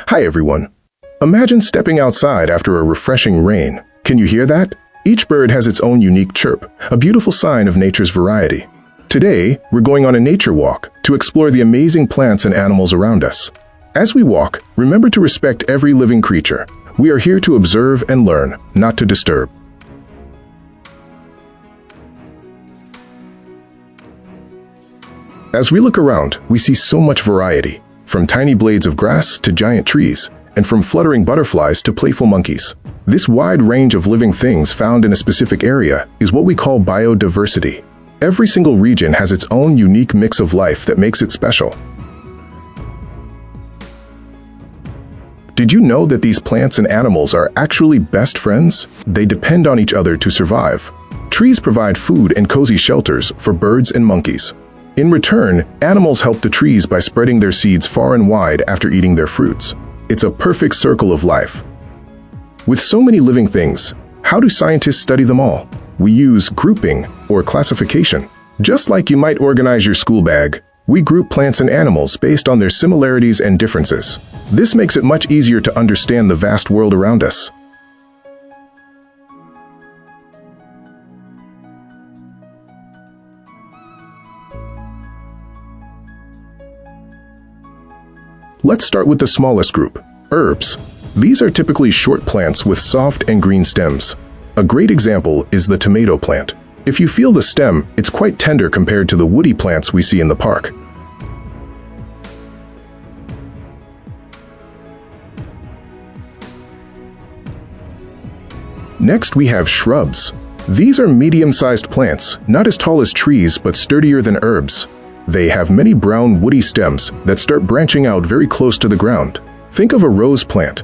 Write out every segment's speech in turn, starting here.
Hi everyone. Imagine stepping outside after a refreshing rain. Can you hear that? Each bird has its own unique chirp, a beautiful sign of nature's variety. Today, we're going on a nature walk to explore the amazing plants and animals around us. As we walk, remember to respect every living creature. We are here to observe and learn, not to disturb. As we look around, we see so much variety, from tiny blades of grass to giant trees, and from fluttering butterflies to playful monkeys. This wide range of living things found in a specific area is what we call biodiversity. Every single region has its own unique mix of life that makes it special. Did you know that these plants and animals are actually best friends? They depend on each other to survive. Trees provide food and cozy shelters for birds and monkeys. In return, animals help the trees by spreading their seeds far and wide after eating their fruits. It's a perfect circle of life. With so many living things, how do scientists study them all? We use grouping or classification. Just like you might organize your school bag, we group plants and animals based on their similarities and differences. This makes it much easier to understand the vast world around us. Let's start with the smallest group, herbs. These are typically short plants with soft and green stems. A great example is the tomato plant. If you feel the stem, it's quite tender compared to the woody plants we see in the park. Next, we have shrubs. These are medium-sized plants, not as tall as trees but sturdier than herbs. They have many brown woody stems that start branching out very close to the ground. Think of a rose plant.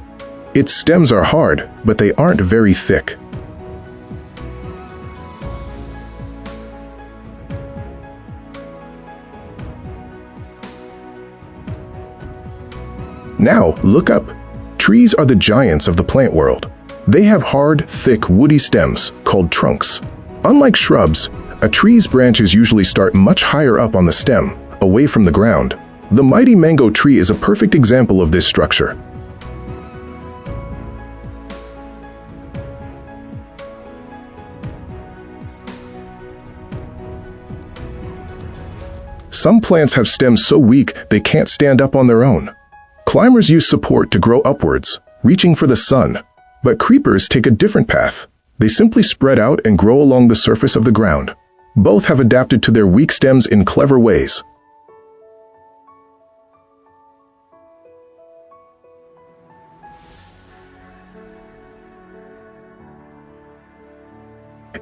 Its stems are hard, but they aren't very thick. Now, look up. Trees are the giants of the plant world. They have hard, thick, woody stems called trunks. Unlike shrubs, a tree's branches usually start much higher up on the stem, away from the ground. The mighty mango tree is a perfect example of this structure. Some plants have stems so weak they can't stand up on their own. Climbers use support to grow upwards, reaching for the sun. But creepers take a different path. They simply spread out and grow along the surface of the ground. Both have adapted to their weak stems in clever ways.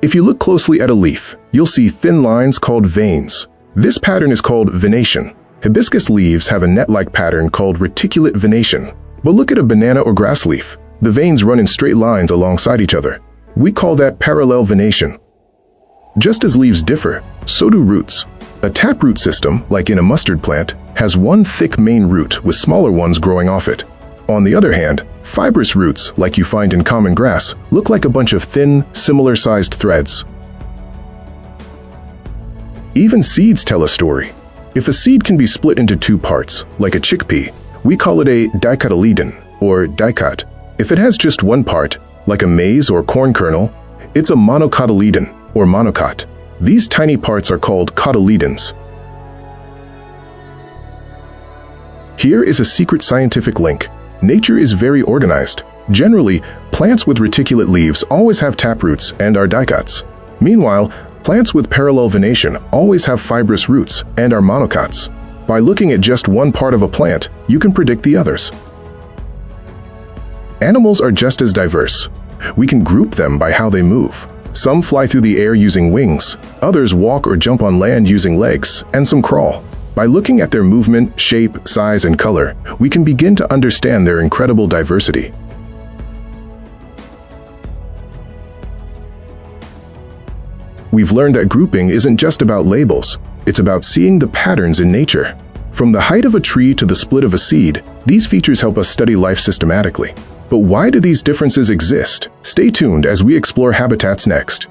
If you look closely at a leaf, you'll see thin lines called veins. This pattern is called venation. Hibiscus leaves have a net-like pattern called reticulate venation. But look at a banana or grass leaf. The veins run in straight lines alongside each other. We call that parallel venation. Just as leaves differ, so do roots. A taproot system, like in a mustard plant, has one thick main root with smaller ones growing off it. On the other hand, fibrous roots, like you find in common grass, look like a bunch of thin, similar-sized threads. Even seeds tell a story. If a seed can be split into two parts, like a chickpea, we call it a dicotyledon, or dicot. If it has just one part, like a maize or corn kernel, it's a monocotyledon, or monocot. These tiny parts are called cotyledons. Here is a secret scientific link. Nature is very organized. Generally, plants with reticulate leaves always have taproots and are dicots. Meanwhile, plants with parallel venation always have fibrous roots and are monocots. By looking at just one part of a plant, you can predict the others. Animals are just as diverse. We can group them by how they move. Some fly through the air using wings, others walk or jump on land using legs, and some crawl. By looking at their movement, shape, size, and color, we can begin to understand their incredible diversity. We've learned that grouping isn't just about labels, it's about seeing the patterns in nature. From the height of a tree to the split of a seed, these features help us study life systematically. But why do these differences exist? Stay tuned as we explore habitats next.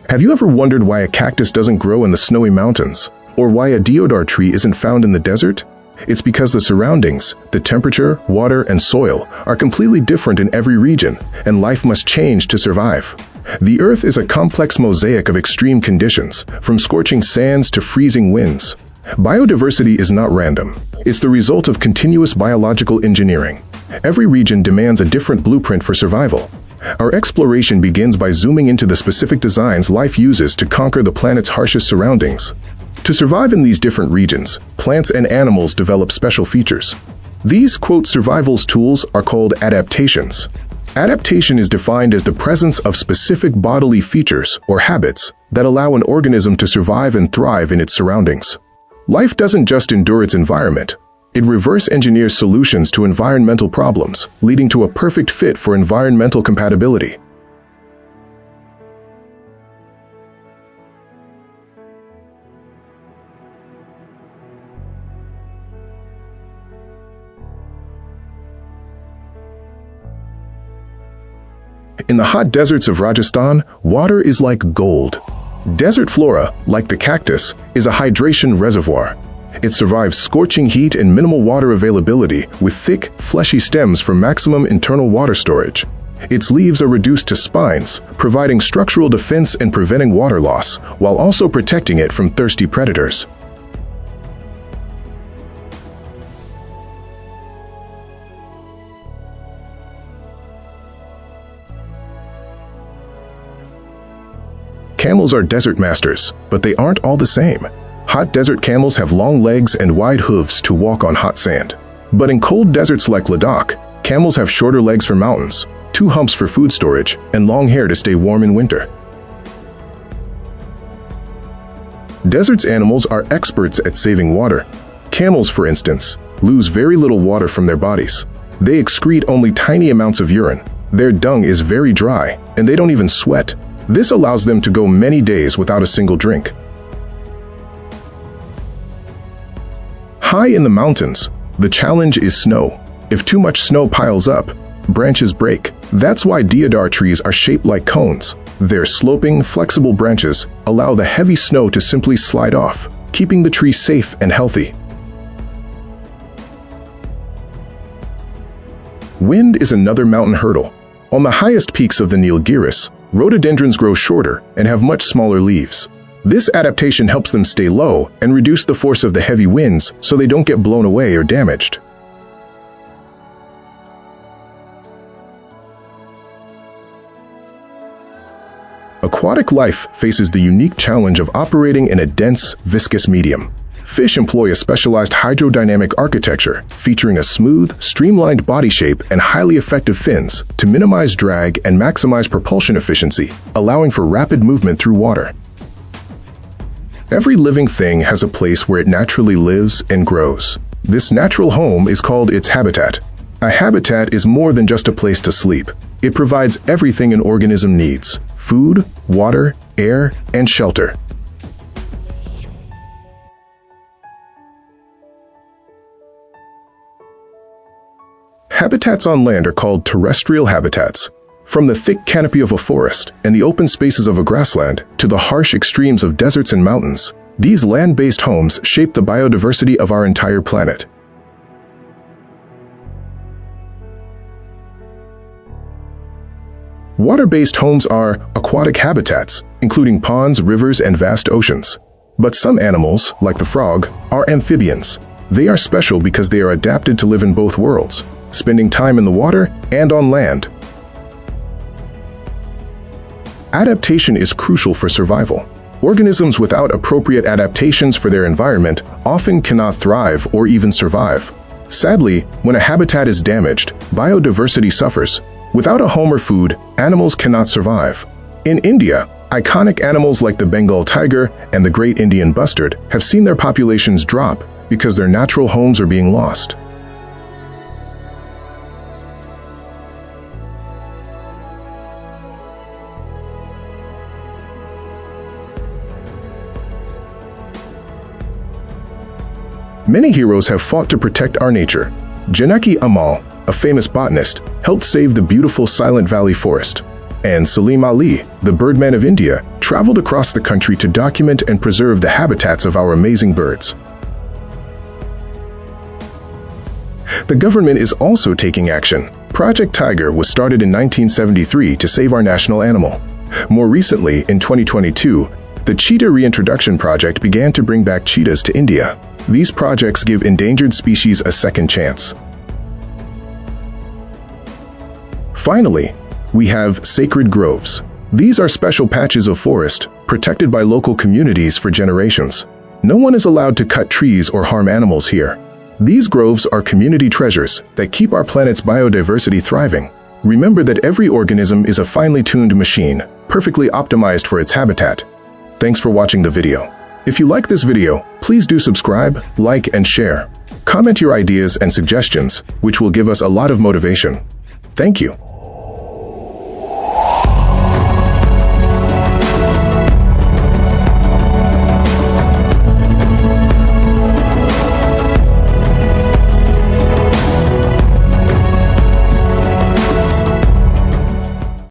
Have you ever wondered why a cactus doesn't grow in the snowy mountains? Or why a deodar tree isn't found in the desert? It's because the surroundings, the temperature, water, and soil are completely different in every region, and life must change to survive. The Earth is a complex mosaic of extreme conditions, from scorching sands to freezing winds. Biodiversity is not random. It's the result of continuous biological engineering. Every region demands a different blueprint for survival. Our exploration begins by zooming into the specific designs life uses to conquer the planet's harshest surroundings. To survive in these different regions, plants and animals develop special features. These, quote, survival tools are called adaptations. Adaptation is defined as the presence of specific bodily features or habits that allow an organism to survive and thrive in its surroundings. Life doesn't just endure its environment. It reverse engineers solutions to environmental problems, leading to a perfect fit for environmental compatibility. In the hot deserts of Rajasthan, water is like gold. Desert flora, like the cactus, is a hydration reservoir. It survives scorching heat and minimal water availability with thick, fleshy stems for maximum internal water storage. Its leaves are reduced to spines, providing structural defense and preventing water loss, while also protecting it from thirsty predators. Camels are desert masters, but they aren't all the same. Hot desert camels have long legs and wide hooves to walk on hot sand. But in cold deserts like Ladakh, camels have shorter legs for mountains, 2 humps for food storage, and long hair to stay warm in winter. Desert's animals are experts at saving water. Camels, for instance, lose very little water from their bodies. They excrete only tiny amounts of urine. Their dung is very dry, and they don't even sweat. This allows them to go many days without a single drink. High in the mountains, the challenge is snow. If too much snow piles up, branches break. That's why deodar trees are shaped like cones. Their sloping, flexible branches allow the heavy snow to simply slide off, keeping the tree safe and healthy. Wind is another mountain hurdle. On the highest peaks of the Nilgiris, rhododendrons grow shorter and have much smaller leaves. This adaptation helps them stay low and reduce the force of the heavy winds so they don't get blown away or damaged. Aquatic life faces the unique challenge of operating in a dense, viscous medium. Fish employ a specialized hydrodynamic architecture featuring a smooth, streamlined body shape and highly effective fins to minimize drag and maximize propulsion efficiency, allowing for rapid movement through water. Every living thing has a place where it naturally lives and grows. This natural home is called its habitat. A habitat is more than just a place to sleep. It provides everything an organism needs: food, water, air, and shelter. Habitats on land are called terrestrial habitats. From the thick canopy of a forest and the open spaces of a grassland to the harsh extremes of deserts and mountains, these land-based homes shape the biodiversity of our entire planet. Water-based homes are aquatic habitats, including ponds, rivers, and vast oceans. But some animals, like the frog, are amphibians. They are special because they are adapted to live in both worlds, spending time in the water and on land. Adaptation is crucial for survival. Organisms without appropriate adaptations for their environment often cannot thrive or even survive. Sadly, when a habitat is damaged, biodiversity suffers. Without a home or food, animals cannot survive. In India, iconic animals like the Bengal tiger and the great Indian bustard have seen their populations drop because their natural homes are being lost. Many heroes have fought to protect our nature. Janaki Amal, a famous botanist, helped save the beautiful Silent Valley forest. And Salim Ali, the birdman of India, traveled across the country to document and preserve the habitats of our amazing birds. The government is also taking action. Project Tiger was started in 1973 to save our national animal. More recently, in 2022, the Cheetah Reintroduction Project began to bring back cheetahs to India. These projects give endangered species a second chance. Finally, we have sacred groves. These are special patches of forest, protected by local communities for generations. No one is allowed to cut trees or harm animals here. These groves are community treasures that keep our planet's biodiversity thriving. Remember that every organism is a finely tuned machine, perfectly optimized for its habitat. Thanks for watching the video. If you like this video, please do subscribe, like, and share. Comment your ideas and suggestions, which will give us a lot of motivation. Thank you.